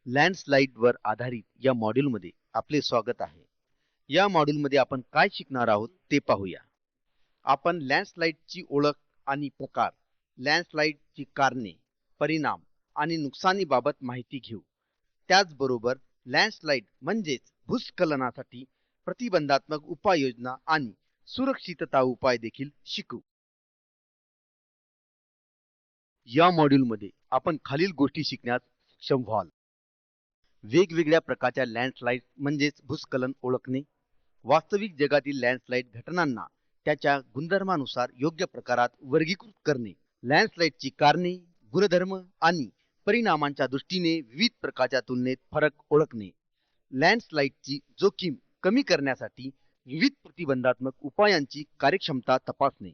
लँडस्लाइडवर आधारित या मॉड्यूलमध्ये आपले स्वागत आहे. या मॉड्यूलमध्ये आपण काय शिकणार आहोत ते पाहूया. आपण लँडस्लाइडची ओळख आणि प्रकार, लँडस्लाइडची कारणे, परिणाम आणि नुकसानीबाबत माहिती घेऊ. त्याचबरोबर लँडस्लाइड म्हणजेच भूस्खलनासाठी प्रतिबंधात्मक उपाययोजना आणि सुरक्षितता उपाय देखील शिकू. या मॉड्यूलमध्ये आपण खालील गोष्टी शिकण्यास सक्षम व्हाल. वेगवेगळ्या प्रकारच्या लँडस्लाइड म्हणजेच भूस्खलन ओळखणे, वास्तविक जगातील लँडस्लाइड घटनांना त्याच्या गुणधर्मानुसार योग्य प्रकारात वर्गीकृत करणे, लँडस्लाइडची कारणे, गुणधर्म आणि परिणामांच्या दृष्टीने विविध प्रकारच्या तुलनेत फरक ओळखणे, लँडस्लाइडची जोखीम कमी करण्यासाठी विविध प्रतिबंधात्मक उपायांची कार्यक्षमता तपासणे,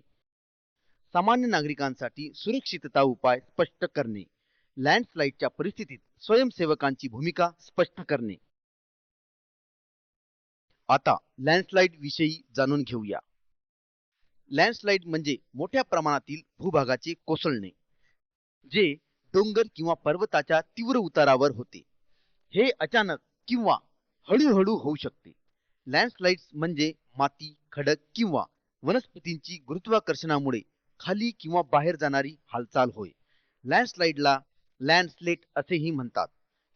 सामान्य नागरिकांसाठी सुरक्षितता उपाय स्पष्ट करणे, लँडस्लाइडच्या परिस्थितीत स्वयंसेवकांची भूमिका स्पष्ट करणे. आता लँडस्लाइड विषयी जाणून घेऊया. लँडस्लाइड म्हणजे मोठ्या प्रमाणातील भूभागाचे कोसळणे, जे डोंगर किंवा पर्वताच्या तीव्र उतारावर होते. हे अचानक किंवा हळूहळू होऊ शकते. लँडस्लाइड्स म्हणजे माती, खडक किंवा वनस्पतींची गुरुत्वाकर्षणामुळे खाली किंवा बाहेर जाणारी हालचाल होय. लँडस्लाइडला लँडस्लेट असेही म्हणतात.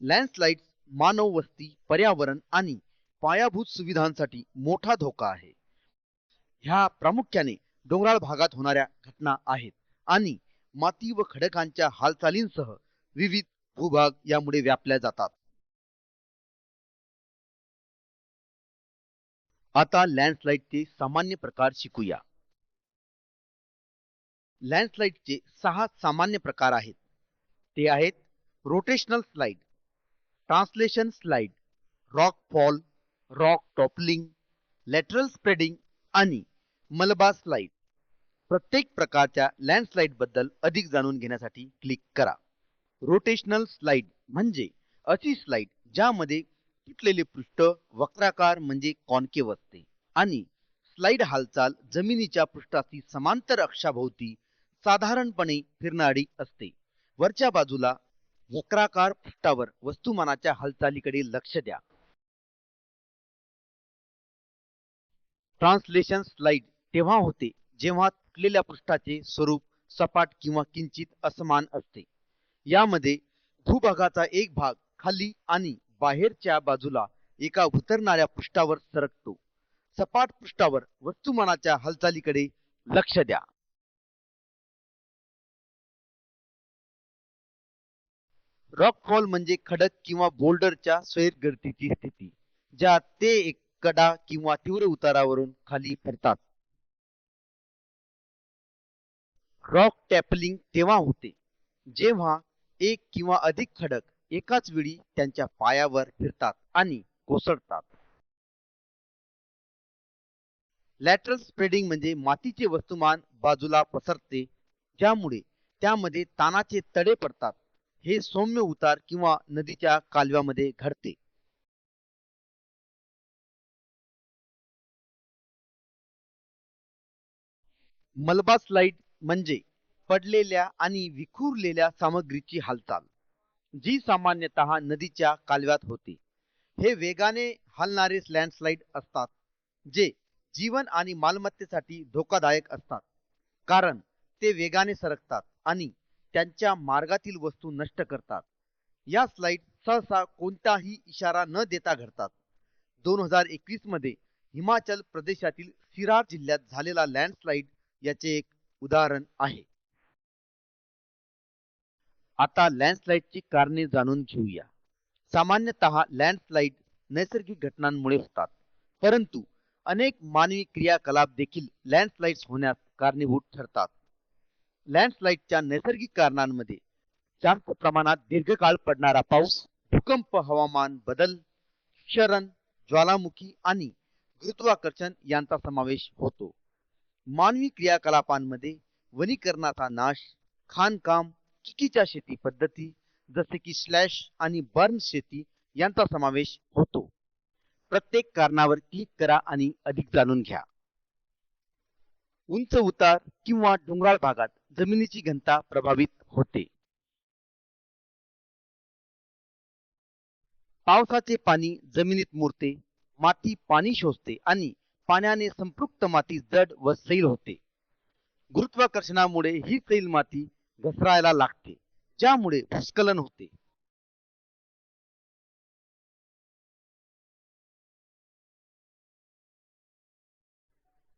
लँडस्लाइड्स मानव वस्ती, पर्यावरण आणि पायाभूत सुविधांसाठी मोठा धोका आहे. ह्या प्रामुख्याने डोंगराळ भागात होणाऱ्या घटना आहेत आणि माती व खडकांच्या हालचालींसह विविध भूभाग यामुळे व्यापल्या जातात. आता लँडस्लाइडचे सामान्य प्रकार शिकूया. लँडस्लाइडचे 6 सामान्य प्रकार आहेत. ते आहेत rotational slide, translation slide, rock fall, rock toppling, lateral spreading आणि मलबा स्लाइड. प्रत्येक प्रकारच्या लँडस्लाइड बद्दल अधिक जाणून घेण्यासाठी क्लिक करा. रोटेशनल स्लाइड म्हणजे अशी स्लाइड ज्यामध्ये तुटलेले पृष्ठ वक्राकार म्हणजे कॉन्केव्ह असते आणि स्लाइड हालचाल जमिनीच्या पृष्ठाशी समांतर अक्षाभोवती साधारणपणे फिरणारी असते. वरच्या बाजूला वक्राकार पृष्ठावर वस्तुमानाच्या हालचालीकडे लक्ष द्या. ट्रान्सलेशन स्लाइड तेव्हा होते जेव्हा तुटलेल्या पृष्ठाचे स्वरूप सपाट किंवा किंचित असमान असते. यामध्ये भूभागाचा एक भाग खाली आणि बाहेरच्या बाजूला एका उतरणाऱ्या पृष्ठावर सरकतो. सपाट पृष्ठावर वस्तुमानाच्या हालचालीकडे लक्ष द्या. रॉक फॉल म्हणजे खडक किंवा बोल्डरच्या स्वैरगतीची स्थिती, ज्यात ते एक कडा किंवा तीव्र उतारावरून खाली पडतात. रॉक टॅपलिंग तेव्हा होते जेव्हा एक किंवा अधिक खडक एकाच वेळी त्यांच्या पायावर फिरतात आणि कोसळतात. लॅटरल स्प्रेडिंग म्हणजे मातीचे वस्तुमान बाजूला पसरते, ज्यामुळे त्यामध्ये ताणाचे तडे पडतात. हे सौम्य उतार किंवा नदीच्या कालव्यामध्ये घडते. मलबा स्लाइड म्हणजे पडलेल्या आणि विखुरलेल्या सामग्रीची हालचाल, जी सामान्यतः नदीच्या कालव्यात होते. हे वेगाने हलणारे लँडस्लाइड असतात, जे जीवन आणि मालमत्तेसाठी धोकादायक असतात, कारण ते वेगाने सरकतात आणि त्यांच्या मार्गातील वस्तू नष्ट करतात. या स्लाइड सहसा कोणताही इशारा न देता घडतात. 2021 मध्ये हिमाचल प्रदेशातील सिरार जिल्ह्यात झालेला लँडस्लाइड याचे एक उदाहरण आहे. आता लँडस्लाइडची कारणे जाणून घेऊया. सामान्यतः लँडस्लाइड नैसर्गिक घटनांमुळे होतात, परंतु अनेक मानवी क्रियाकलाप देखील लँडस्लाइड्स होण्यास कारणीभूत ठरतात. लँडस्लाइडच्या नैसर्गिक कारणांमध्ये जास्त प्रमाणात दीर्घकाळ पडणारा पाऊस, भूकंप, हवामान बदल, क्षरण, ज्वालामुखी आणि गुरुत्वाकर्षण यांचा समावेश होतो. मानवी क्रियाकलापांमध्ये वनीकरणाचा नाश, खाणकाम, चुकीच्या शेती पद्धती जसे की स्लॅश आणि बर्न शेती यांचा समावेश होतो. प्रत्येक कारणावर क्लिक करा आणि अधिक जाणून घ्या. उंच उतार किंवा डोंगराळ भागात जमिनीची घनता प्रभावित होते. पावसाचे पाणी जमिनीत मुरते, माती पाणी शोषते आणि पाण्याने संपृक्त माती जड व सैल होते. गुरुत्वाकर्षणामुळे ही सैल माती घसरायला लागते, ज्यामुळे भूस्खलन होते.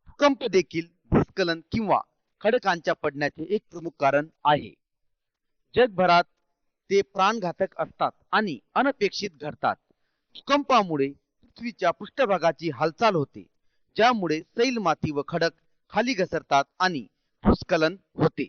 भूकंप देखील भूस्खलन किंवा खडकांच्या पडण्याचे एक प्रमुख कारण आहे. जगभरात ते प्राणघातक असतात आणि अनपेक्षित घडतात. भूकंपामुळे पृथ्वीच्या पृष्ठभागाची हालचाल होते, ज्यामुळे सैल माती व खडक खाली घसरतात आणि भूस्खलन होते.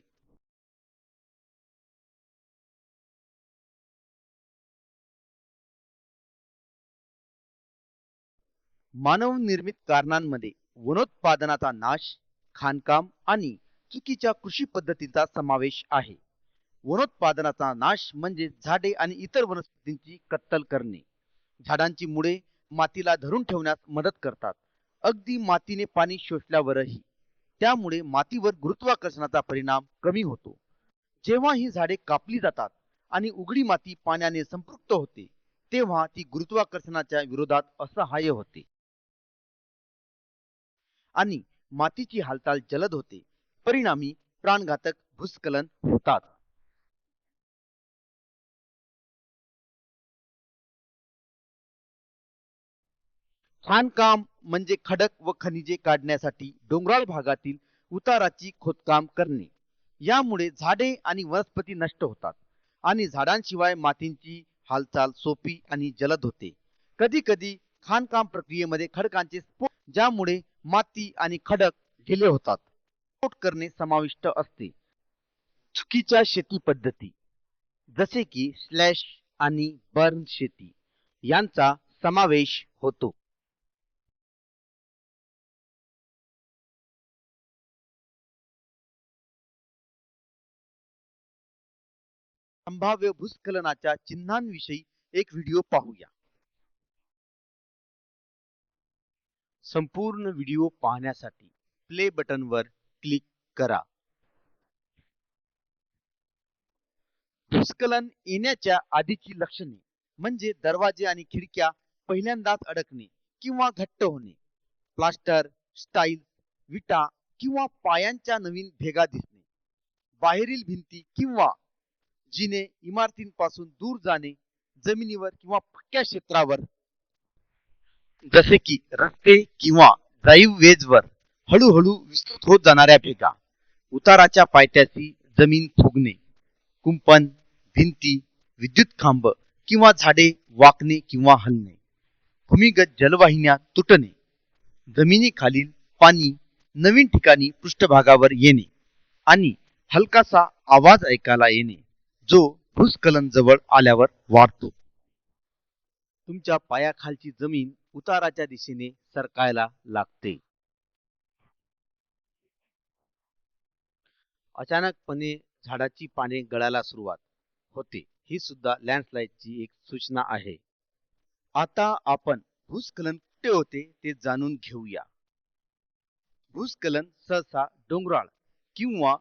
मानवनिर्मित कारणांमध्ये वनोत्पादनाचा नाश, खाणकाम आणि चुकीच्या कृषी पद्धतींचा समावेश आहे. वनोत्पादनाचा नाश म्हणजे झाडे आणि इतर वनस्पतींची कत्तल करणे. झाडांची मुळे मातीला धरून ठेवण्यास मदत करतात, अगदी मातीने पाणी शोषल्यावरही. त्यामुळे मातीवर गुरुत्वाकर्षणाचा परिणाम कमी होतो. जेव्हा ही झाडे कापली जातात आणि उघडी माती पाण्याने संपृक्त होते, तेव्हा ती गुरुत्वाकर्षणाच्या विरोधात असहाय्य होते आणि मातीची हालचाल जलद होते. परिणामी प्राणघातक भूस्खलन होतात. खाणकाम म्हणजे खडक व खनिजे काढण्यासाठी डोंगराळ भागातील उताराची खोदकाम करणे. यामुळे झाडे आणि वनस्पती नष्ट होतात आणि झाडांशिवाय मातीची हालचाल सोपी आणि जलद होते. कधी कधी खाणकाम प्रक्रियेमध्ये खडकांचे स्फोट, ज्यामुळे माती आणि खडक ढिले होतात, स्फोट करणे समाविष्ट असते. चुकीच्या शेती पद्धती जसे की स्लॅश आणि बर्न शेती यांचा समावेश होतो. संभाव्य भूस्खलनाच्या चिन्हांविषयी एक व्हिडिओ पाहूया. संपूर्ण व्हिडिओ पाहण्यासाठी प्ले बटनवर क्लिक करा. भूस्खलन येण्याच्या आधीची लक्षणे म्हणजे दरवाजे आणि खिडक्या पहिल्यांदाच अडकणे किंवा घट्ट होणे, प्लास्टर, स्टाईल, विटा किंवा पायांच्या नवीन भेगा दिसणे, बाहेरील भिंती किंवा जिने इमारतींपासून दूर जाणे, जमिनीवर किंवा पक्क्या क्षेत्रावर जसे की रस्ते किंवा ड्राईव्हवेजवर हळूहळू विस्तृत होत जाणाऱ्या भेगा, उताराच्या पायथ्याशी जमीन फुगणे, कुंपण, भिंती, विद्युत खांब किंवा झाडे वाकणे किंवा हलणे, भूमिगत जलवाहिन्या तुटणे, जमिनीखालील पाणी नवीन ठिकाणी पृष्ठभागावर येणे आणि हलकासा आवाज ऐकायला येणे, जो भूस्खलन जवळ आल्यावर वाढतो. तुमच्या पायाखालची जमीन उताराच्या दिशेने सरकायला लागते. अचानकपणे झाडाची पाने गळायला सुरुवात होते, ही सुद्धा लँडस्लाइडची एक सूचना आहे. आता आपण भूस्खलन कुठे होते ते जाणून घेऊया. भूस्खलन सहसा डोंगराळ किंवा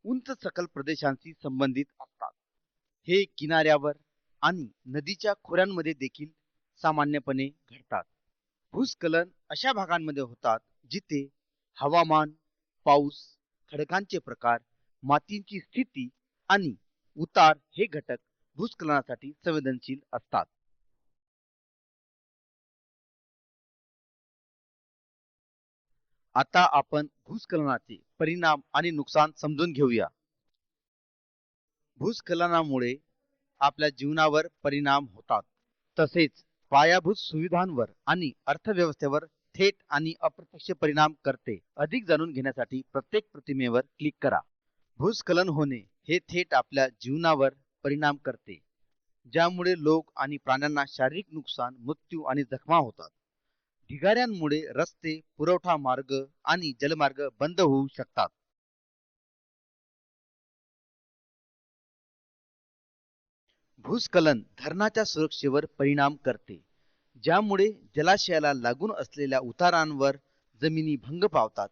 उंच सखल प्रदेशांशी संबंधित असतात. हे किनाऱ्यावर आणि नदीच्या खोऱ्यांमध्ये देखील सामान्यपणे घडतात. भूस्खलन अशा भागांमध्ये होतात जिथे हवामान, पाऊस, खडकांचे प्रकार, मातीची स्थिती आणि उतार हे घटक भूस्खलनासाठी संवेदनशील असतात. आता आपण भूस्खलनाचे परिणाम आणि नुकसान समजून घेऊया. भूस्खलनामुळे आपल्या जीवनावर परिणाम होतात, तसेच पायाभूत सुविधांवर आणि अर्थव्यवस्थेवर थेट आणि अप्रत्यक्ष परिणाम करते. अधिक जाणून घेण्यासाठी प्रत्येक प्रतिमेवर क्लिक करा. भूस्खलन होणे हे थेट आपल्या जीवनावर परिणाम करते, ज्यामुळे लोक आणि प्राण्यांना शारीरिक नुकसान, मृत्यू आणि जखमा होतात. ढिगाऱ्यांमुळे रस्ते, पुरवठा मार्ग आणि जलमार्ग बंद होऊ शकतात. भूस्खलन धरणाच्या सुरक्षेवर परिणाम करते, ज्यामुळे जलाशयाला लागून असलेल्या उतारांवर जमिनी भंग पावतात.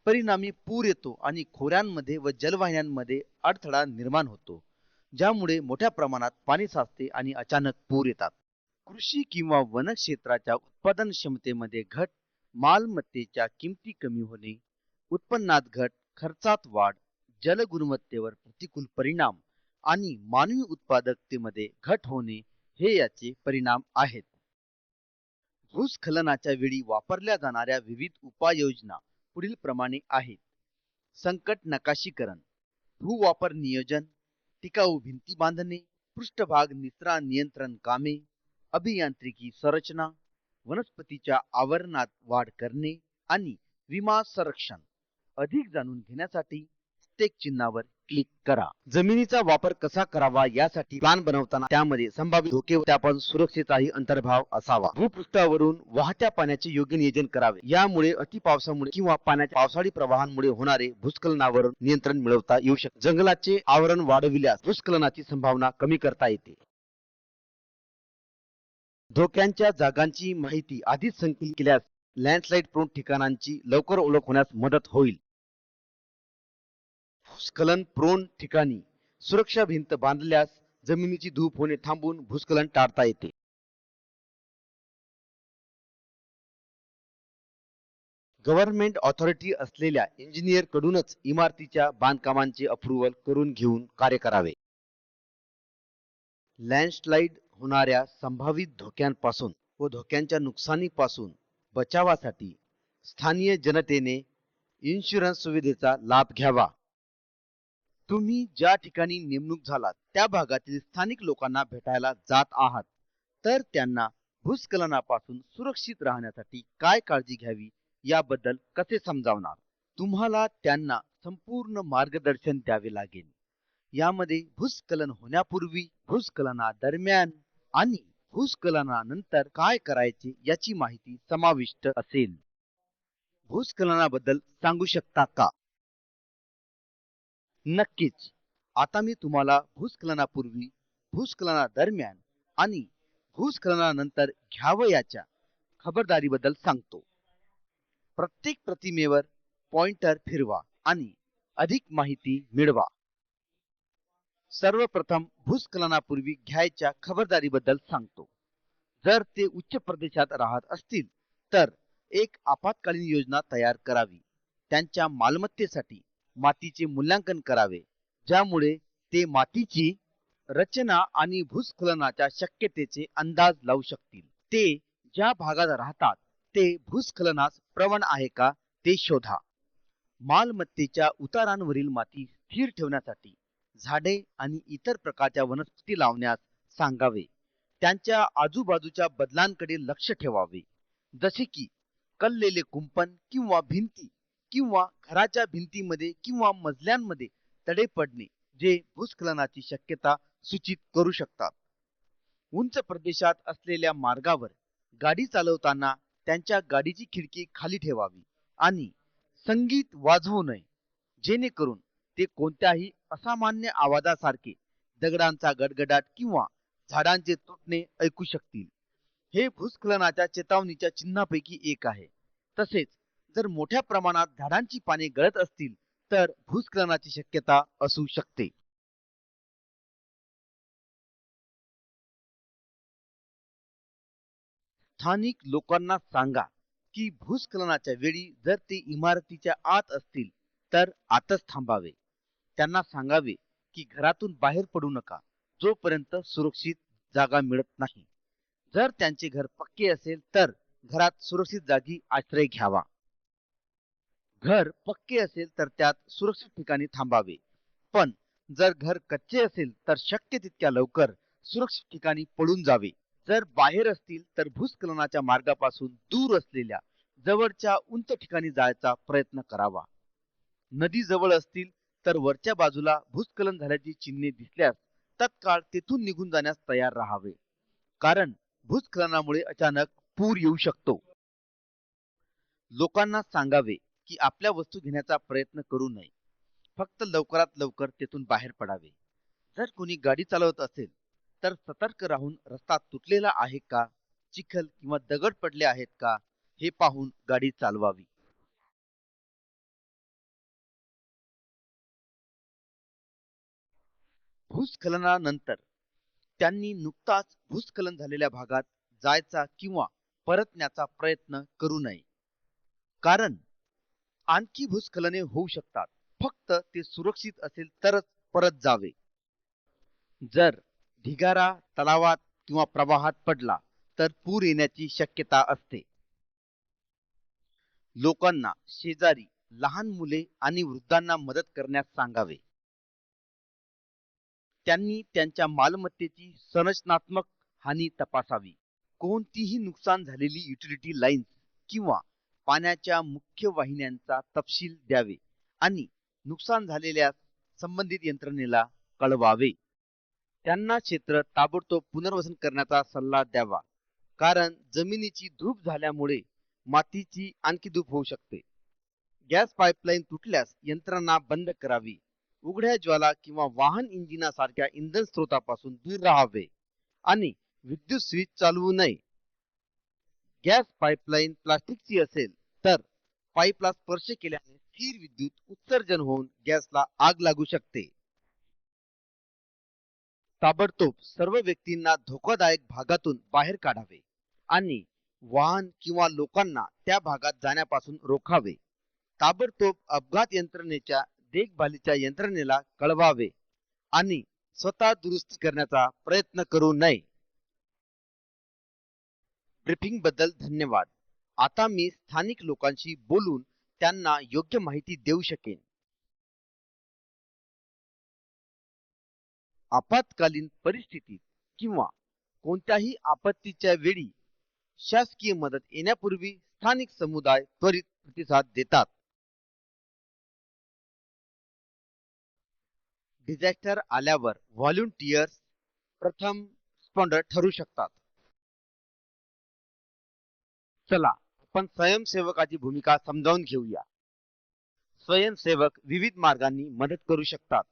परिणामी पूर येतो आणि खोऱ्यांमध्ये व जलवाहिन्यांमध्ये अडथळा निर्माण होतो, ज्यामुळे मोठ्या प्रमाणात पाणी साचते आणि अचानक पूर येतात. कृषी किंवा वन क्षेत्राच्या उत्पादन क्षमतेमध्ये घट, मालमत्तेच्या किमती कमी होणे, उत्पन्नात घट, खर्चात वाढ, जल गुणवत्तेवर प्रतिकूल परिणाम आणि मानवी उत्पादकतेमध्ये घट होणे हे याचे परिणाम आहेत. भूस्खलनाच्या वेळी वापरल्या जाणाऱ्या विविध उपाययोजना पुढील प्रमाणे आहेत. संकट नकाशीकरण, भूवापर नियोजन, टिकाऊ भिंती बांधणे, पृष्ठभाग निचरा नियंत्रण कामे, अभियांत्रिकी संरचना, वनस्पतीच्या आवरणात वाढ करणे आणि विमा संरक्षण. अधिक जाणून घेण्यासाठी प्रत्येक चिन्हावर क्लिक करा. जमिनीचा वापर कसा करावा यासाठी प्लॅन बनवताना त्यामध्ये संभाव्य धोके व त्यापासून सुरक्षेचाही अंतर्भाव असावा. भूपृष्ठावरून वाहत्या पाण्याचे योग्य नियोजन करावे. यामुळे अतिपावसामुळे किंवा पाण्याच्या पावसाळी प्रवाहांमुळे होणारे भूस्खलनावर नियंत्रण मिळवता येऊ शकते. जंगलाचे आवरण वाढविल्यास भूस्खलनाची संभावना कमी करता येते. धोक्यांच्या जागांची माहिती आधीच संकलित केल्यास लँडस्लाइड प्रोन ठिकाणांची लवकर ओळख होण्यास मदत होईल. भूस्खलन प्रोन ठिकाणी सुरक्षा भिंत बांधल्यास जमिनीची धूप होणे थांबून भूस्खलन टाळता येते. गव्हर्नमेंट ऑथॉरिटी असलेल्या इंजिनियर कडूनच इमारतीच्या बांधकामांचे अप्रूव्हल करून घेऊन कार्य करावे. लँडस्लाइड होणाऱ्या संभावित धोक्यांपासून व धोक्यांच्या नुकसानीपासून बचावासाठी स्थानिक जनतेने इन्शुरन्स सुविधेचा लाभ घ्यावा. तुम्ही ज्या ठिकाणी नेमणूक झालात त्या भागातील स्थानिक लोकांना भेटायला जात आहात तर त्यांना भूस्खलनापासून सुरक्षित राहण्यासाठी काय काळजी घ्यावी याबद्दल कसे समजावणार? तुम्हाला त्यांना संपूर्ण मार्गदर्शन द्यावे लागेल. यामध्ये भूस्खलन होण्यापूर्वी, भूस्खलनादरम्यान आणि भूस्खलनानंतर काय करायचे याची माहिती समाविष्ट असेल. भूस्खलनाबद्दल सांगू शकता का? नक्कीच. आता मी तुम्हाला भूस्खलनापूर्वी, भूस्खलनादरम्यान आणि भूस्खलनानंतर घ्यावयाच्या खबरदारीबद्दल सांगतो. प्रत्येक प्रतिमेवर पॉइंटर फिरवा आणि अधिक माहिती मिळवा. सर्वप्रथम भूस्खलनापूर्वी घ्यायच्या खबरदारीबद्दल सांगतो. जर ते उच्च प्रदेशात राहत असतील तर एक आपत्कालीन योजना तयार करावी. त्यांच्या मालमत्तेसाठी मातीचे मूल्यांकन करावे, ज्यामुळे ते मातीची रचना आणि भूस्खलनाच्या शक्यतेचे अंदाज लावू शकतील. ते ज्या भागात राहतात ते भूस्खलनास प्रवण आहे का ते शोधा. मालमत्तेच्या उतारांवरील माती स्थिर ठेवण्यासाठी झाडे आणि इतर प्रकारच्या वनस्पती लावण्यास सांगावे. त्यांच्या आजूबाजूच्या बदलांकडे लक्ष ठेवावे, जसे की कललेले कुंपण किंवा भिंती किंवा घराच्या भिंतीमध्ये किंवा मजल्यांमध्ये तडे पडणे, जे भूस्खलनाची शक्यता सूचित करू शकतात. उंच प्रदेशात असलेल्या मार्गावर गाडी चालवताना त्यांच्या गाडीची खिडकी खाली ठेवावी आणि संगीत वाजवू नये, जेणेकरून ते कोणत्याही असामान्य आवाजासारखे दगडांचा गडगडाट किंवा झाडांचे तुटणे ऐकू शकतील. हे भूस्खलनाच्या चेतावणीच्या चिन्हापैकी एक आहे. तसेच जर मोठ्या प्रमाणात झाडांची पाने गळत असतील तर भूस्खलनाची शक्यता असू शकते. स्थानिक लोकांना सांगा की भूस्खलनाच्या वेळी जर ते इमारतीच्या आत असतील तर आतच थांबावे. त्यांना सांगावे की घरातून बाहेर पडू नका जोपर्यंत सुरक्षित जागा मिळत नाही. जर त्यांचे घर पक्के असेल तर घरात सुरक्षित जागी आश्रय घ्यावा. घर पक्के असेल तर त्यात सुरक्षित ठिकाणी थांबावे. पण जर घर कच्चे असेल तर शक्य तितक्या लवकर सुरक्षित ठिकाणी पळून जावे. जर बाहेर असतील तर भूस्खलनाच्या मार्गापासून दूर असलेल्या जवळच्या उंच ठिकाणी जायचा प्रयत्न करावा. नदी जवळ असतील तर वरच्या बाजूला भूस्खलन झाल्याची चिन्हे दिसल्यास तत्काळ तेथून निघून जाण्यास तयार राहावे, कारण भूस्खलनामुळे अचानक पूर येऊ शकतो. लोकांना सांगावे की आपल्या वस्तू घेण्याचा प्रयत्न करू नये, फक्त लवकरात लवकर तेथून बाहेर पडावे. जर कोणी गाडी चालवत असेल तर सतर्क राहून रस्ता तुटलेला आहे का, चिखल किंवा दगड पडले आहेत का हे पाहून गाडी चालवावी. भूस्खलनानंतर त्यांनी नुकताच भूस्खलन झालेल्या भागात जायचा किंवा परतण्याचा प्रयत्न करू नये, कारण आणखी भूस्खलने होऊ शकतात. फक्त ते सुरक्षित असेल तरच परत जावे. जर ढिगारा तलावात किंवा प्रवाहात पडला तर पूर येण्याची शक्यता असते. लोकांना शेजारी लहान मुले आणि वृद्धांना मदत करण्यास सांगावे. त्यांनी त्यांच्या मालमत्तेची संरचनात्मक हानी तपासावी. कोणतीही नुकसान झालेली युटिलिटी लाईन्स किंवा पाण्याच्या मुख्य वाहिन्यांचा तपशील द्यावे आणि नुकसान झालेल्या संबंधित यंत्रणेला कळवावे. त्यांना क्षेत्र ताबडतोब पुनर्वसन करण्याचा सल्ला द्यावा, कारण जमिनीची धूप झाल्यामुळे मातीची आणखी धूप होऊ शकते. गॅस पाईपलाईन तुटल्यास यंत्रणा बंद करावी. उघड्या ज्वाला किंवा वाहन इंजिनासारख्या इंधन स्रोतापासून दूर राहावे आणि विद्युत स्विच चालवू नये. गॅस पाईपलाईन प्लास्टिकची असेल तर पाईपला स्पर्श केल्याने स्थिर विद्युत उत्सर्जन होऊन गॅसला आग लागू शकते. ताबडतोब सर्व व्यक्तींना धोकादायक भागातून बाहेर काढावे आणि वाहन किंवा लोकांना त्या भागात जाण्यापासून रोखावे. ताबडतोब अपघात यंत्रणेच्या देखभालीच्या यंत्रणेला कळवावे आणि स्वतः दुरुस्ती करण्याचा प्रयत्न करू नये. ब्रीफिंग बद्दल धन्यवाद. आता मी स्थानिक लोकांशी बोलून त्यांना योग्य माहिती देऊ शकेन. आपत्कालीन परिस्थितीत किंवा कोणत्याही आपत्तीच्या वेळी शासकीय मदत येण्यापूर्वी स्थानिक समुदाय त्वरित प्रतिसाद देतात. डिझास्टर आल्यावर व्हॉलंटियर्स प्रथम रिस्पॉन्डर ठरू शकतात. चला आपण स्वयंसेवकाची भूमिका समजावून घेऊया. स्वयंसेवक विविध मार्गांनी मदत करू शकतात.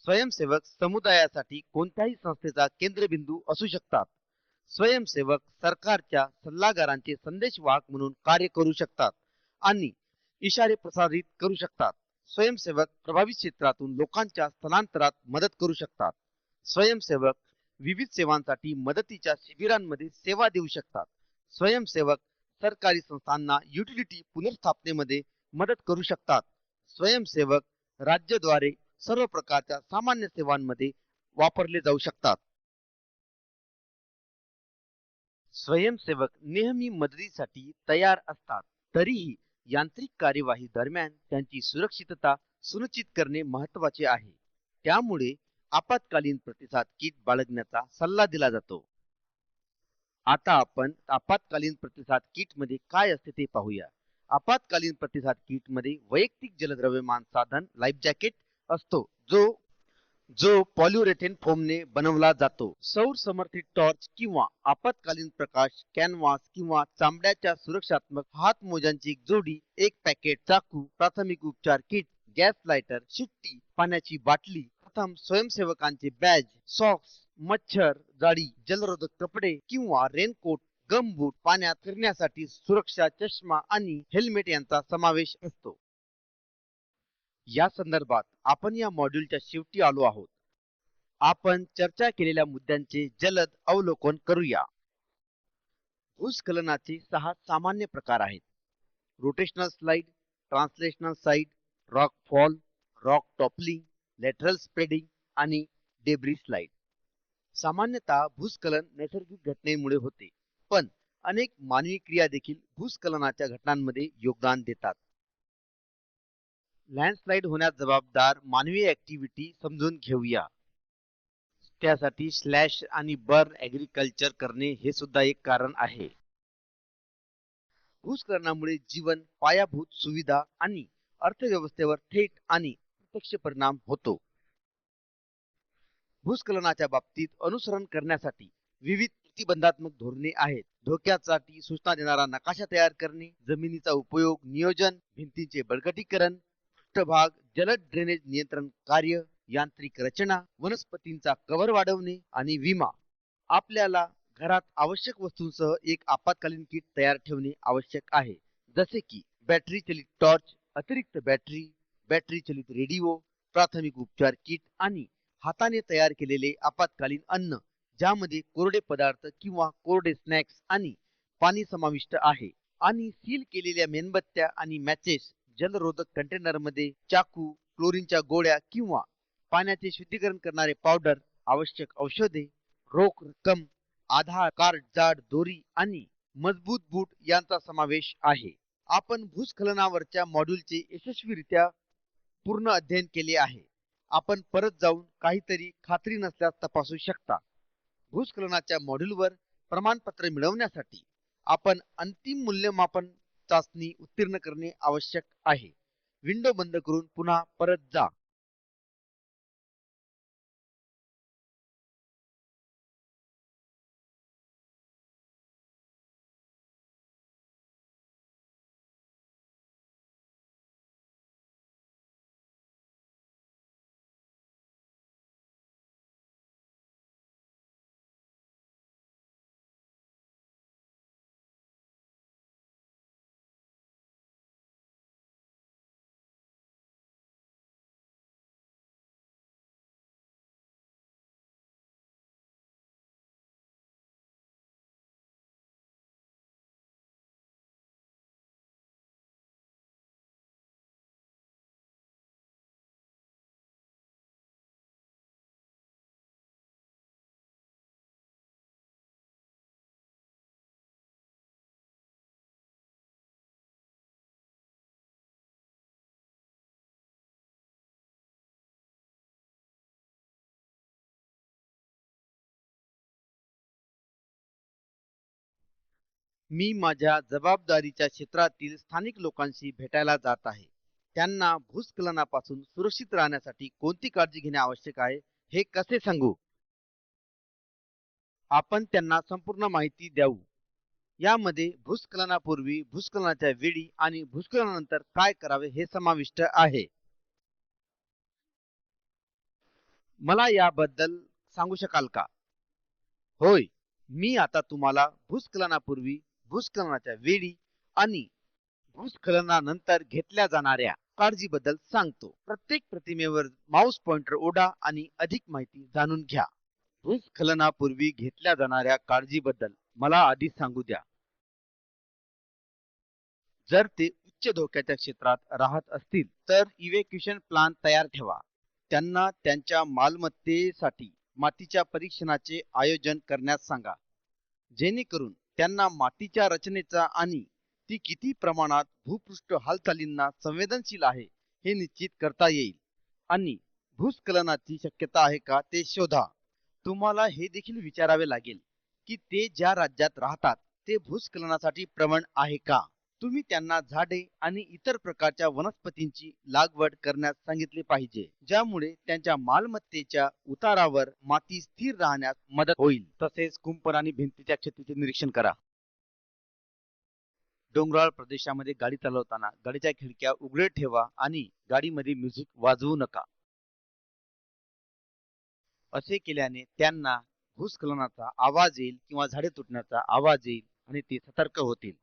स्वयंसेवक समुदायासाठी कोणत्याही संस्थेचा केंद्रबिंदू असू शकतात. स्वयंसेवक सरकारच्या सल्लागारांचे संदेशवाहक म्हणून कार्य करू शकतात आणि इशारे प्रसारित करू शकतात. स्वयंसेवक प्रभावित क्षेत्रातून लोकांच्या स्थलांतरात मदत करू शकतात. स्वयंसेवक विविध सेवांसाठी मदतीच्या शिबिरांमध्ये सेवा देऊ शकतात. स्वयंसेवक सरकारी संस्थांना युटिलिटी पुनर्स्थापनेमध्ये मदत करू शकतात. स्वयंसेवक राज्याद्वारे सर्व प्रकारच्या सामान्य सेवांमध्ये वापरले जाऊ शकतात. स्वयंसेवक नेहमी मदतीसाठी तयार असतात, तरीही यांत्रिक कार्यवाही दरम्यान त्यांची सुरक्षितता सुनिश्चित करणे महत्त्वाचे आहे. त्यामुळे आपत्कालीन प्रतिसाद किट बाळगण्याचा सल्ला दिला जातो. आता आपण आपत्कालीन प्रतिसाद किट मध्ये काय असते ते पाहूया. आपत्कालीन प्रतिसाद किट मध्ये वैयक्तिक जलद्रव्यमान साधन लाईफ जॅकेट असतो, जो पॉलियुरेथेन फोमने बनवला जातो. सौर समर्थित टॉर्च किंवा आपत्कालीन प्रकाश कॅनव्हास किंवा चामड्याच्या सुरक्षात्मक हातमोजांची एक जोडी, एक पॅकेट चाकू, प्राथमिक उपचार किट, गॅस लायटर, शिट्टी, पाण्याची बाटली, प्रथम स्वयंसेवकांचे बॅज, सॉक्स, मच्छर जाळी, जलरोधक कपडे किंवा रेनकोट, गमबूट, पाण्यात फिरण्यासाठी सुरक्षा चष्मा आणि हेल्मेट यांचा समावेश असतो. या संदर्भात आपण या मॉड्यूलच्या शेवटी आलो आहोत. आपण चर्चा केलेल्या मुद्द्यांचे जलद अवलोकन करूया. भूस्खलनाचे 6 सामान्य प्रकार आहेत: rotational slide, translational side, rock fall, rock toppling, lateral spreading आणि डेब्री स्लाइड. सामान्यतः भूस्खलन नैसर्गिक घटनेमुळे होते, पण अनेक मानवी क्रिया देखील भूस्खलनाच्या घटनांमध्ये योगदान देतात. लँडस्लाइड होण्यास जबाबदार मानवी ऍक्टिव्हिटी समजून घेऊया. त्यासाठी स्लॅश आणि बर्न ऍग्रिकल्चर करणे हे सुद्धा एक कारण आहे. भूस्खलनामुळे जीवन, पायाभूत सुविधा आणि अर्थव्यवस्थेवर थेट आणि प्रत्यक्ष परिणाम होतो. भूस्खलनाच्या बाबतीत अनुसरण करण्यासाठी विविध प्रतिबंधात्मक धोरणे आहेत. धोक्यासाठी सूचना देणारा नकाशा तयार करणे, जमिनीचा उपयोग नियोजन, भिंतींचे बळकटीकरण, पृष्ठभाग जलद ड्रेनेज नियंत्रण कार्य, यांत्रिक रचना, वनस्पतींचा कव्हर वाढवणे आणि विमा. आपल्याला घरात आवश्यक वस्तूंसह एक आपत्कालीन किट तयार ठेवणे आवश्यक आहे, जसे की बॅटरी चलित टॉर्च, अतिरिक्त बॅटरी, बॅटरी चलित रेडिओ, प्राथमिक उपचार किट आणि हाताने तयार केलेले आपत्कालीन अन्न, ज्यामध्ये कोरडे पदार्थ किंवा कोरडे स्नॅक्स आणि पाणी समाविष्ट आहे आणि सील केलेल्या मेणबत्त्या आणि मॅचेस जलरोधक कंटेनरमध्ये चाकू क्लोरीनच्या गोळ्या किंवा पाण्याचे शुद्धीकरण करणारे पावडर आवश्यक औषधे रोख रक्कम आधार कार्ड जाड दोरी आणि मजबूत बूट यांचा समावेश आहे. आपण भूस्खलनावरच्या मॉड्यूलचे यशस्वीरित्या पूर्ण अध्ययन केले आहे. आपण परत जाऊन काहीतरी खात्री नसल्यास तपासू शकता. भूस्खलनाच्या मॉड्यूलवर प्रमाणपत्र मिळवण्यासाठी आपण अंतिम मूल्यमापन चाचणी उत्तीर्ण करणे आवश्यक आहे. विंडो बंद करून पुन्हा परत जा. मी माझ्या जबाबदारीच्या क्षेत्रातील स्थानिक लोकांशी भेटायला जात आहे. त्यांना भूस्खलनापासून सुरक्षित राहण्यासाठी कोणती काळजी घेणे आवश्यक आहे हे कसे सांगू? आपण त्यांना संपूर्ण माहिती द्याऊ. यामध्ये भूस्खलनापूर्वी, भूस्खलनाच्या वेळी आणि भूस्खलनानंतर काय करावे हे समाविष्ट आहे. मला याबद्दल सांगू शकाल का? होय, मी आता तुम्हाला भूस्खलनापूर्वी, भूस्खलनाच्या वेळी आणि भूस्खलनानंतर घेतल्या जाणाऱ्या काळजीबद्दल सांगतो. प्रत्येक प्रतिमेवर माउस पॉइंटर ओढा आणि अधिक माहिती जाणून घ्या. भूस्खलनापूर्वी घेतल्या जाणाऱ्या काळजीबद्दल मला आधी सांगू द्या. जर ते उच्च धोक्याच्या क्षेत्रात राहत असतील तर इव्हॅक्युएशन प्लान तयार ठेवा. त्यांना त्यांच्या मालमत्तेसाठी मातीच्या परीक्षणाचे आयोजन करण्यास सांगा, जेणेकरून त्यांना मातीच्या रचनेचा आणि ती किती प्रमाणात भूपृष्ठ हालचालींना संवेदनशील आहे हे निश्चित करता येईल. आणि भूस्खलनाची शक्यता आहे का ते शोधा. तुम्हाला हे देखील विचारावे लागेल की ते ज्या राज्यात राहतात ते भूस्खलनासाठी प्रवण आहे का. तुम्ही त्यांना झाडे आणि इतर प्रकारच्या वनस्पतींची लागवड करण्यास सांगितले पाहिजे, ज्यामुळे त्यांच्या मालमत्तेच्या उतारावर माती स्थिर राहण्यास मदत होईल. तसेच कुंपण आणि भिंतीच्या क्षतीचे निरीक्षण करा. डोंगराळ प्रदेशामध्ये गाडी चालवताना गाडीच्या खिडक्या उघडे ठेवा आणि गाडीमध्ये म्युझिक वाजवू नका. असे केल्याने त्यांना भूस्खलनाचा आवाज येईल किंवा झाडे तुटण्याचा आवाज येईल आणि ते सतर्क होतील.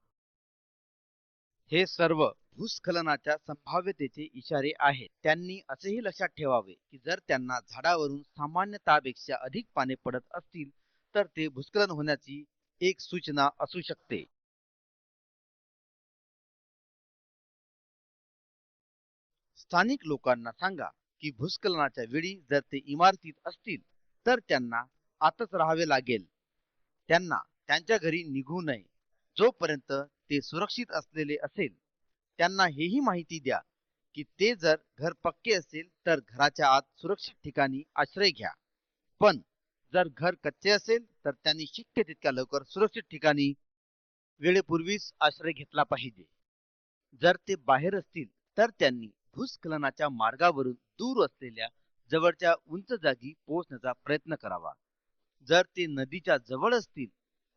हे सर्व भूस्खलनाच्या संभाव्यतेचे इशारे आहेत. त्यांनी असेही लक्षात ठेवावे की जर त्यांना झाडावरून सामान्यतापेक्षा अधिक पाने पडत असतील तर ते भूस्खलन होण्याची एक सूचना असू शकते. स्थानिक लोकांना सांगा की भूस्खलनाच्या वेळी जर ते इमारतीत असतील तर त्यांना आतच राहावे लागेल. त्यांना त्यांच्या घरी निघू नये जोपर्यंत ते सुरक्षित असलेले असेल. त्यांना हेही माहिती द्या की ते जर घर पक्के असेल तर घराच्या आत सुरक्षित ठिकाणी आश्रय घ्या, पण जर घर कच्चे असेल तर त्यांनी शक्य तितक्या लवकर सुरक्षित ठिकाणी वेळेपूर्वीच आश्रय घेतला पाहिजे. जर ते बाहेर असतील तर त्यांनी भूस्खलनाच्या मार्गावरून दूर असलेल्या जवळच्या उंच जागी पोहोचण्याचा प्रयत्न करावा. जर ते नदीच्या जवळ असतील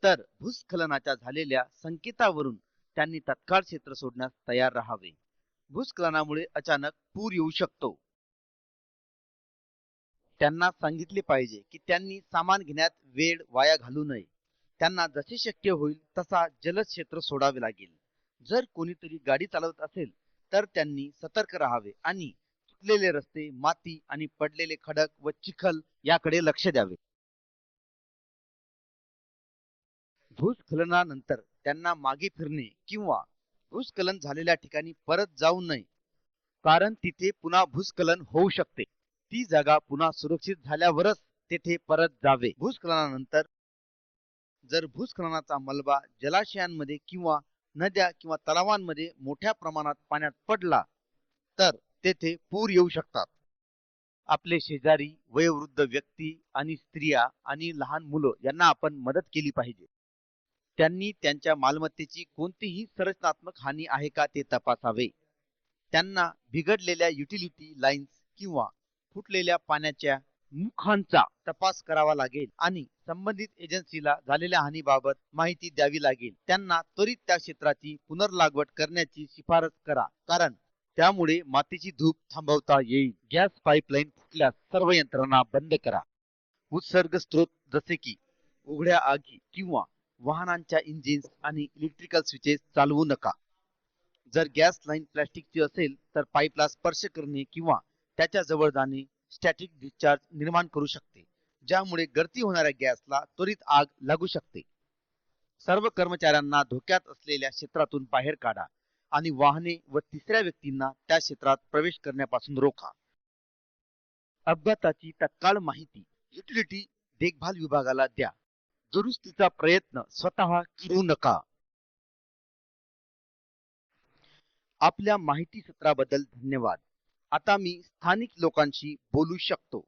तर भूस्खलनाच्या झालेल्या संकेतावरून त्यांनी तत्काळ क्षेत्र सोडण्यास तयार राहावे. भूस्खलनामुळे अचानक पूर येऊ शकतो. त्यांना सांगितले पाहिजे की त्यांनी सामान घेण्यात वेळ वाया घालू नये. त्यांना जसे शक्य होईल तसा जलद क्षेत्र सोडावे लागेल. जर कोणीतरी गाडी चालवत असेल तर त्यांनी सतर्क राहावे आणि तुटलेले रस्ते, माती आणि पडलेले खडक व चिखल याकडे लक्ष द्यावे. भूस्खलनानंतर त्यांना मागे फिरणे किंवा भूस्खलन झालेल्या ठिकाणी परत जाऊ नये, कारण तिथे पुन्हा भूस्खलन होऊ शकते. ती जागा पुन्हा सुरक्षित झाल्यावरच तेथे परत जावे. भूस्खलनानंतर जर भूस्खलनाचा मलबा जलाशयांमध्ये किंवा नद्या किंवा तलावांमध्ये मोठ्या प्रमाणात पाण्यात पडला तर तेथे पूर येऊ शकतात. आपले शेजारी, वयोवृद्ध व्यक्ती आणि स्त्रिया आणि लहान मुलं यांना आपण मदत केली पाहिजे. त्यांनी त्यांच्या मालमत्तेची कोणतीही संरचनात्मक हानी आहे का ते तपासावे. त्यांना बिघडलेल्या युटिलिटी लाईन्स किंवा फुटलेल्या पाण्याच्या मुखांचा तपास करावा लागेल आणि संबंधित एजन्सीला झालेल्या हानीबाबत माहिती द्यावी लागेल. त्यांना त्वरित त्या क्षेत्राची पुनर्लागवड करण्याची शिफारस करा, कारण त्यामुळे मातीची धूप थांबवता येईल. गॅस पाईपलाईन फुटल्यास सर्व यंत्रणा बंद करा. उत्सर्ग स्रोत जसे की उघड्या आगी किंवा वाहनांच्या इंजिन्स आणि इलेक्ट्रिकल स्विचेस चालवू नका. जर गॅस लाईन प्लास्टिकची असेल तर पाईपला स्पर्श करणे किंवा त्याच्या जवळ जाणे स्टॅटिक डिस्चार्ज निर्माण करू शकते, ज्यामुळे गळती होणाऱ्या गॅसला त्वरित आग लागू शकते. सर्व कर्मचाऱ्यांना धोक्यात असलेल्या क्षेत्रातून बाहेर काढा आणि वाहने व तिसऱ्या व्यक्तींना त्या क्षेत्रात प्रवेश करण्यापासून रोखा. अपघाताची तत्काळ माहिती युटिलिटी देखभाल विभागाला द्या. दुरुस्तीचा प्रयत्न स्वतः करू नका. आपल्या माहिती सत्राबद्दल धन्यवाद. आता मी स्थानिक लोकांशी बोलू शकतो.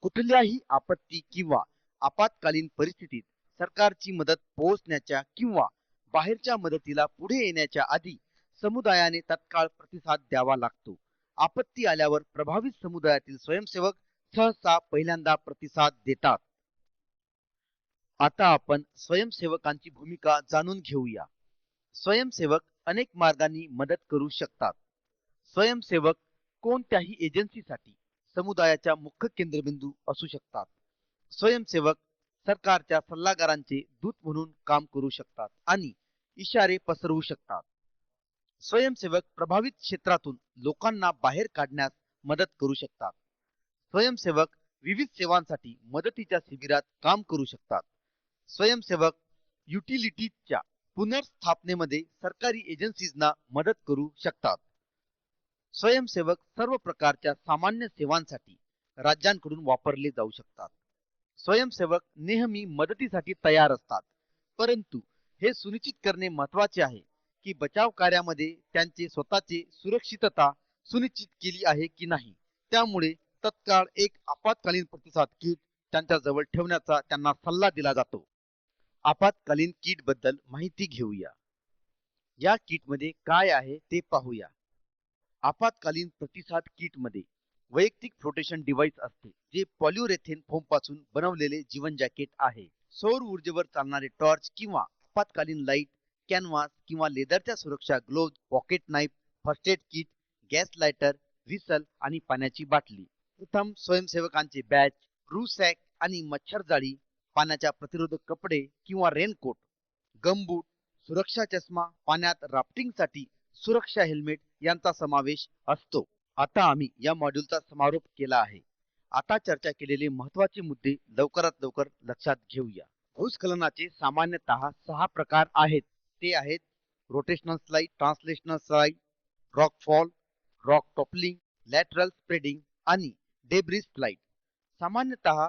कुठल्याही आपत्ती किंवा आपत्कालीन परिस्थितीत सरकारची मदत पोहोचण्याच्या किंवा बाहेरच्या मदतीला पुढे येण्याच्या आधी समुदायाने तत्काळ प्रतिसाद द्यावा लागतो. आपत्ती आल्यावर प्रभावित समुदायातील स्वयंसेवक सहसा पहिल्यांदा प्रतिसाद देतात. आता आपण स्वयंसेवकांची भूमिका जाणून घेऊया. स्वयंसेवक अनेक मार्गांनी मदत करू शकतात. स्वयंसेवक कोणत्याही एजन्सीसाठी समुदायाच्या मुख्य केंद्रबिंदू असू शकतात. स्वयंसेवक सरकारच्या सल्लागारांचे दूत म्हणून काम करू शकतात आणि इशारे पसरवू शकतात. स्वयंसेवक प्रभावित क्षेत्रातून लोकांना बाहेर काढण्यास मदत करू शकतात. स्वयंसेवक विविध सेवांसाठी मदतीच्या शिबिरात काम करू शकतात. स्वयंसेवक युटिलिटीजच्या पुनर्स्थापनेमध्ये सरकारी एजन्सीजना मदत करू शकतात. स्वयंसेवक सर्व प्रकारच्या सामान्य सेवांसाठी राज्यांकडून वापरले जाऊ शकतात. स्वयंसेवक नेहमी मदतीसाठी तयार असतात, परंतु हे सुनिश्चित करणे महत्त्वाचे आहे की बचाव कार्यामध्ये त्यांचे स्वतःचे सुरक्षितता सुनिश्चित केली आहे की नाही. त्यामुळे तत्काळ एक आपत्कालीन प्रतिसाद किट त्यांच्या जवळ ठेवण्याचा त्यांना सल्ला दिला जातो. आपत्कालीन किट बद्दल माहिती घेऊया. या किटमध्ये काय आहे ते पाहूया. आपत्कालीन प्रतिसाद किटमध्ये वैयक्तिक फ्लोटेशन डिव्हाइस असते, जे पॉलियुरेथेन फोम पासून बनवलेले जीवन जॅकेट आहे. सौर ऊर्जेवर चालणारे टॉर्च किंवा आपत्कालीन लाईट, कॅनव्हास किंवा लेदरच्या सुरक्षा gloves, pocket knife, first aid kit, gas lighter, whistle आणि पाण्याची बाटली. प्रथम स्वयंसेवकांचे बॅच, रुसॅक आणि मच्छर जाळी, पाण्याच्या प्रतिरोधक कपडे किंवा रेनकोट, गमबूट, सुरक्षा चष्मा, पाण्यात राफ्टिंगसाठी सुरक्षा हेल्मेट यांचा समावेश असतो. आता आम्ही या मॉड्यूलचा समारोप केला आहे. आता चर्चा केलेले महत्त्वाचे मुद्दे लवकरात लवकर लक्षात घेऊया. भूस्खलनाचे सामान्यतः 6 प्रकार आहेत. ते आहेत rotational slide, translational slide, rock fall, rock toppling, lateral spreading आणि डेब्रिस फ्लाइट. सामान्यतः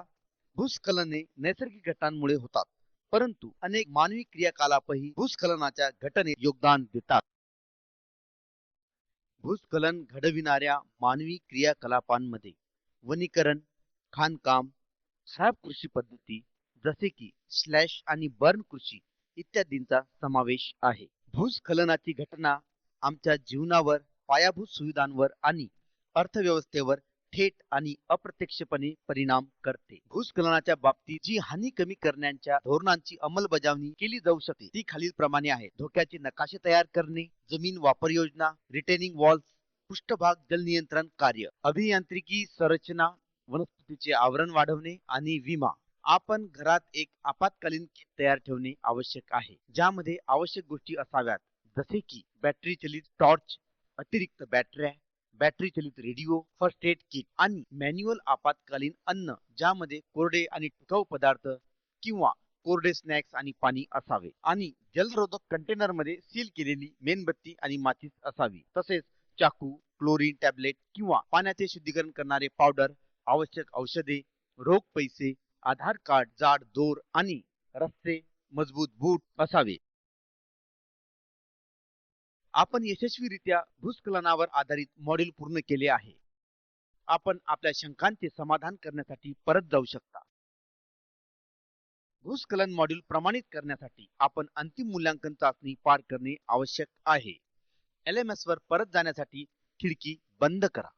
भूस्खलने नैसर्गिक घटनांमुळे होतात, परंतु अनेक मानवी क्रियाकलापही भूस्खलनाच्या घटनेत योगदान देतात. भूस्खलन घडविणाऱ्या मानवी क्रियाकलापांमध्ये वनीकरण, खाणकाम, छाप कृषी पद्धती जसे की स्लॅश आणि बर्न कृषी इत्यादींचा समावेश आहे. भूस्खलनाची घटना आमच्या जीवनावर, पायाभूत सुविधांवर आणि अर्थव्यवस्थेवर थेट आणि अप्रत्यक्षपणे परिणाम करते. भूस्खलनाच्या बाबतीत जी हानी कमी करण्याच्या धोरणांची अंमलबजावणी केली जाऊ शकते ती खालील प्रमाणे आहे. धोक्याचे नकाशे तयार करणे, जमीन वापर योजना, रिटेनिंग वॉल्स, पृष्ठभाग जल नियंत्रण कार्य, अभियांत्रिकी संरचना, वनस्पतीचे आवरण वाढवणे आणि विमा. आपण घरात एक आपत्कालीन किट तयार ठेवणे आवश्यक आहे, ज्यामध्ये आवश्यक गोष्टी असाव्यात जसे की बॅटरी चलित टॉर्च, अतिरिक्त बॅटऱ्या, बॅटरी चलित रेडिओ, फर्स्ट एड किट आणि मॅन्युअल आपत्कालीन अन्न ज्यामध्ये कोरडे आणि टिकाऊ पदार्थ किंवा कोरडे स्नॅक्स आणि पाणी असावे आणि जलरोधक कंटेनर मध्ये सील केलेली मेणबत्ती आणि माचीस असावी. तसेच चाकू, क्लोरीन टॅबलेट किंवा पाण्याचे शुद्धीकरण करणारे पावडर, आवश्यक औषधे, रोख पैसे, आधार कार्ड, जाड दोर आणि रस्ते, मजबूत बूट असावे. आपण यशस्वीरित्या भूस्खलनावर आधारित मॉड्यूल पूर्ण केले आहे. आपण आपल्या शंकांचे समाधान करण्यासाठी परत जाऊ शकता. भूस्खलन मॉड्यूल प्रमाणित करण्यासाठी आपण अंतिम मूल्यांकन चाचणी पार करणे आवश्यक आहे. LMS वर परत जाण्यासाठी खिडकी बंद करा.